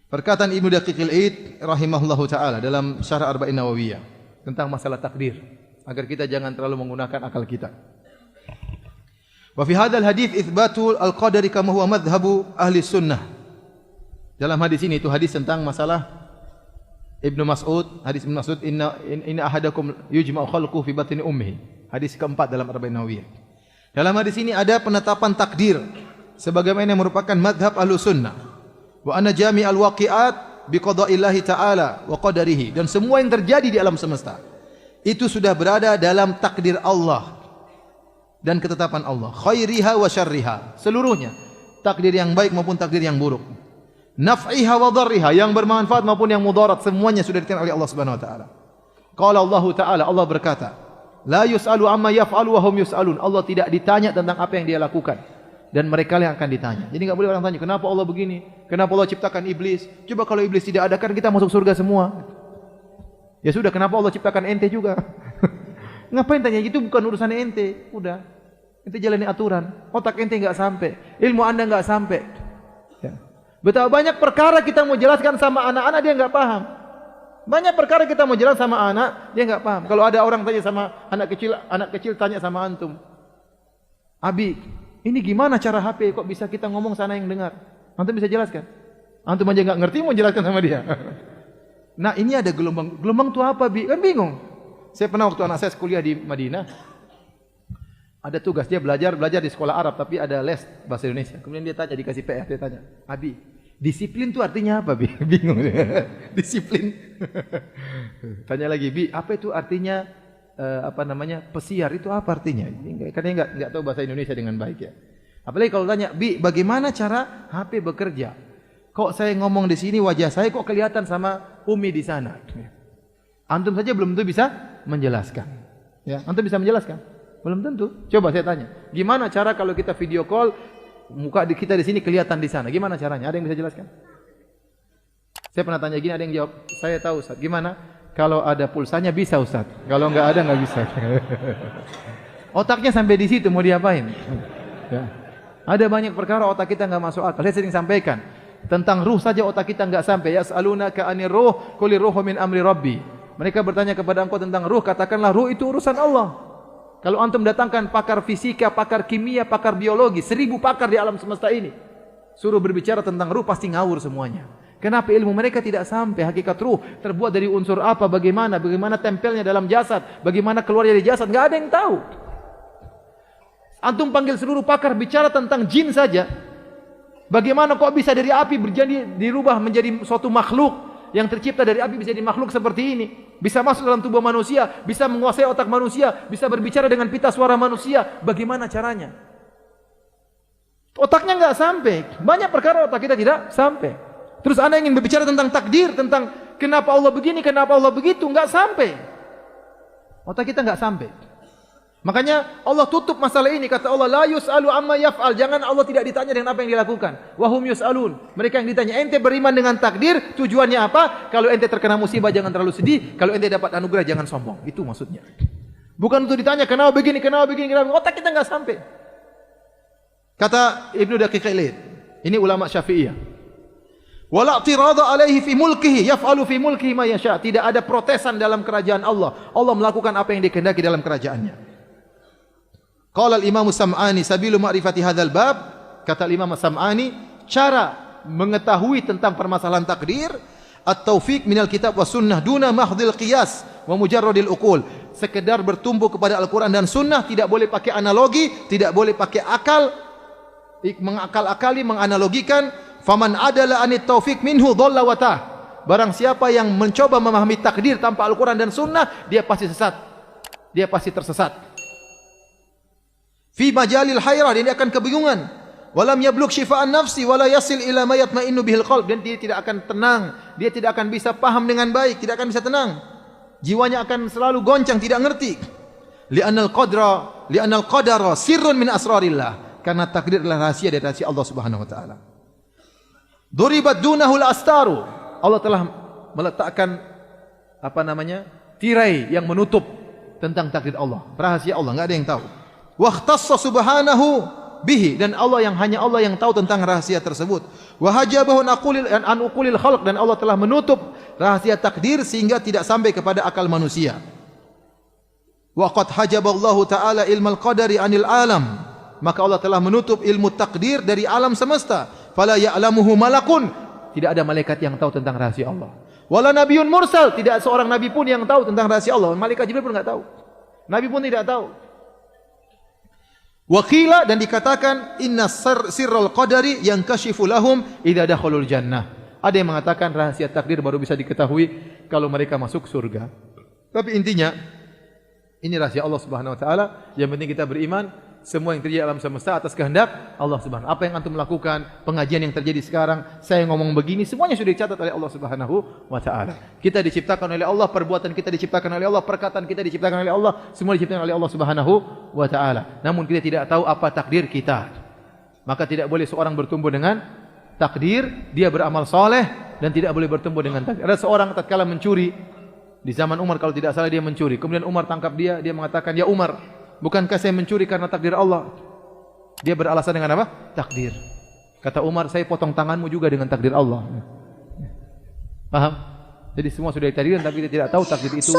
Perkataan Ibnu Daqiqil Id rahimahullahu taala dalam Syarah Arba'in Nawawiyah tentang masalah takdir, agar kita jangan terlalu menggunakan akal kita. Wa fi hadzal hadits itsbatul al-qadari kama huwa madhhabu ahli sunnah. Dalam hadis ini, itu hadis tentang masalah Ibnu Mas'ud, hadis Ibnu Mas'ud, inna ahadakum yujma'u khalquhu fi batni ummihi. Hadis keempat dalam Arba'in Nawawiyah. Dalam hadis ini ada penetapan takdir sebagaimana yang merupakan madhab ahlu sunnah. Wa anna jami'al waqi'at biqada'illahi ta'ala wa qadarihi. Dan semua yang terjadi di alam semesta itu sudah berada dalam takdir Allah dan ketetapan Allah. Khairiha wa syarriha. Seluruhnya. Takdir yang baik maupun takdir yang buruk. Naf'iha wa dharriha. Yang bermanfaat maupun yang mudarat. Semuanya sudah ditentukan oleh Allah Subhanahu wa ta'ala. Qala Allah Ta'ala, Allah berkata, la yus'alu amma yaf'alu wa hum yus'alun. Allah tidak ditanya tentang apa yang dia lakukan, dan mereka yang akan ditanya. Jadi enggak boleh orang tanya, kenapa Allah begini? Kenapa Allah ciptakan iblis? Coba kalau iblis tidak ada, kan kita masuk surga semua. Ya sudah, kenapa Allah ciptakan ente juga? Ngapain tanya? Itu bukan urusan ente. Udah, ente jalani aturan. Otak ente enggak sampai, ilmu anda enggak sampai. Ya. Betapa banyak perkara kita mau jelaskan sama anak-anak, dia enggak paham. Banyak perkara kita mau jelas sama anak, dia enggak paham. Kalau ada orang tanya sama anak kecil tanya sama antum, Abi, ini gimana cara HP kok bisa kita ngomong sana yang dengar? Antum bisa jelaskan? Antum aja enggak ngerti mau jelaskan sama dia. Nah, ini ada gelombang. Gelombang itu apa, Bi? Kan bingung. Saya pernah waktu anak saya kuliah di Madinah, ada tugas dia belajar di sekolah Arab, tapi ada les bahasa Indonesia. Kemudian dia tanya, dikasih PR, dia tanya, Abi, disiplin itu artinya apa, Bi? Bingung dia. Disiplin. Tanya lagi, Bi, apa itu artinya pesiar itu apa artinya? Karena enggak tahu bahasa Indonesia dengan baik ya. Apalagi kalau tanya, Bi, bagaimana cara HP bekerja? Kok saya ngomong di sini wajah saya kok kelihatan sama Umi di sana? Antum saja belum tentu bisa menjelaskan. Ya, antum bisa menjelaskan? Belum tentu. Coba saya tanya, gimana cara kalau kita video call muka kita di sini kelihatan di sana? Gimana caranya? Ada yang bisa jelaskan? Saya pernah tanya gini, ada yang jawab, saya tahu Ustaz. Gimana? Kalau ada pulsanya bisa Ustaz. Kalau enggak ada enggak bisa. Otaknya sampai di situ mau diapain? Ya. Ada banyak perkara otak kita enggak masuk akal. Saya sering sampaikan, tentang ruh saja otak kita enggak sampai. Yas'alunaka 'anir ruh, qul ruhu min amri rabbi. Mereka bertanya kepada engkau tentang ruh, katakanlah ruh itu urusan Allah. Kalau antum datangkan pakar fisika, pakar kimia, pakar biologi, 1000 pakar di alam semesta ini, suruh berbicara tentang ruh, pasti ngawur semuanya. Kenapa ilmu mereka tidak sampai hakikat ruh terbuat dari unsur apa, bagaimana tempelnya dalam jasad, bagaimana keluar dari jasad, enggak ada yang tahu. Antum panggil seluruh pakar bicara tentang jin saja. Bagaimana kok bisa dari api dirubah menjadi suatu makhluk yang tercipta dari api, bisa jadi makhluk seperti ini, bisa masuk dalam tubuh manusia, bisa menguasai otak manusia, bisa berbicara dengan pita suara manusia. Bagaimana caranya? Otaknya enggak sampai. Banyak perkara otak kita tidak sampai. Terus Anda ingin berbicara tentang takdir, tentang kenapa Allah begini, kenapa Allah begitu, enggak sampai. Otak kita enggak sampai. Makanya Allah tutup masalah ini, kata Allah, la yus'alu amma yaf'al. Jangan Allah tidak ditanya dengan apa yang dilakukan. Wa hum yus'alun. Mereka yang ditanya. Ente beriman dengan takdir, tujuannya apa? Kalau ente terkena musibah jangan terlalu sedih, kalau ente dapat anugerah jangan sombong. Itu maksudnya. Bukan untuk ditanya kenapa begini, kenapa begini, kenapa. Otak kita enggak sampai. Kata Ibnu Daqiqil Id, ini ulama Syafi'iyah. Wala i'tirada alaihi fi mulkihi, yaf'alu fi mulkihi ma yasha. Tidak ada protesan dalam kerajaan Allah. Allah melakukan apa yang dikehendaki dalam kerajaannya. Qala al-Imam Sam'ani sabilu ma'rifati hadzal bab, kata Imam Sam'ani, cara mengetahui tentang permasalahan takdir, at-taufiq minal kitab was sunnah duna mahdhil qiyas wa mujarradil uqul. Sekedar bertumbuh kepada Al-Qur'an dan sunnah, tidak boleh pakai analogi, tidak boleh pakai akal, mengakal-akali, menganalogikan. Faman adala anit taufiq minhu dhalla wa tah. Barang siapa yang mencoba memahami takdir tanpa Al-Qur'an dan sunnah, dia pasti sesat. Dia pasti tersesat. Fi majalil hayrah, dia akan kebingungan. Walam yablugh syifa'an nafsi wala yasil ila ma yatma'innu bihil qalb. Dan dia tidak akan tenang, dia tidak akan bisa paham dengan baik, tidak akan bisa tenang. Jiwanya akan selalu goncang, tidak ngerti. Li'annal qadara sirrun min asrarillah. Karena takdir adalah rahasia dari rahasia Allah Subhanahu wa taala. Duribat dunahul astaru. Allah telah meletakkan tirai yang menutup tentang takdir Allah, rahasia Allah, enggak ada yang tahu. Wa ikhtassa subhanahu bihi, dan hanya Allah yang tahu tentang rahasia tersebut. Wa hajabahu an uqulil khalq, dan Allah telah menutup rahasia takdir sehingga tidak sampai kepada akal manusia. Wa qad hajaballahu ta'ala ilmal qadari 'anil alam, maka Allah telah menutup ilmu takdir dari alam semesta. Fala ya'lamuhu malakun, tidak ada malaikat yang tahu tentang rahasia Allah. Wala nabiyyun mursal, tidak seorang nabi pun yang tahu tentang rahasia Allah. Malaikat Jibril pun enggak tahu. Nabi pun tidak tahu. Wakila, dan dikatakan inna sirral qadari yankashifu lahum idza dakhalul jannah. Ada yang mengatakan rahasia takdir baru bisa diketahui kalau mereka masuk surga. Tapi intinya ini rahasia Allah Subhanahu wa taala. Yang penting kita beriman semua yang terjadi alam semesta atas kehendak Allah Subhanahu. Apa yang antum lakukan, pengajian yang terjadi sekarang, saya ngomong begini, semuanya sudah dicatat oleh Allah Subhanahu wa taala. Kita diciptakan oleh Allah, perbuatan kita diciptakan oleh Allah, perkataan kita diciptakan oleh Allah, semua diciptakan oleh Allah Subhanahu wa taala. Namun kita tidak tahu apa takdir kita. Maka tidak boleh seorang bertumbuh dengan takdir, dia beramal soleh dan tidak boleh bertumbuh dengan takdir. Ada seorang tatkala mencuri di zaman Umar, kalau tidak salah dia mencuri. Kemudian Umar tangkap dia mengatakan, "Ya Umar, bukankah saya mencuri karena takdir Allah?" Dia beralasan dengan apa? Takdir. Kata Umar, "Saya potong tanganmu juga dengan takdir Allah." Paham? Jadi semua sudah ditakdirkan, tapi kita tidak tahu takdir itu.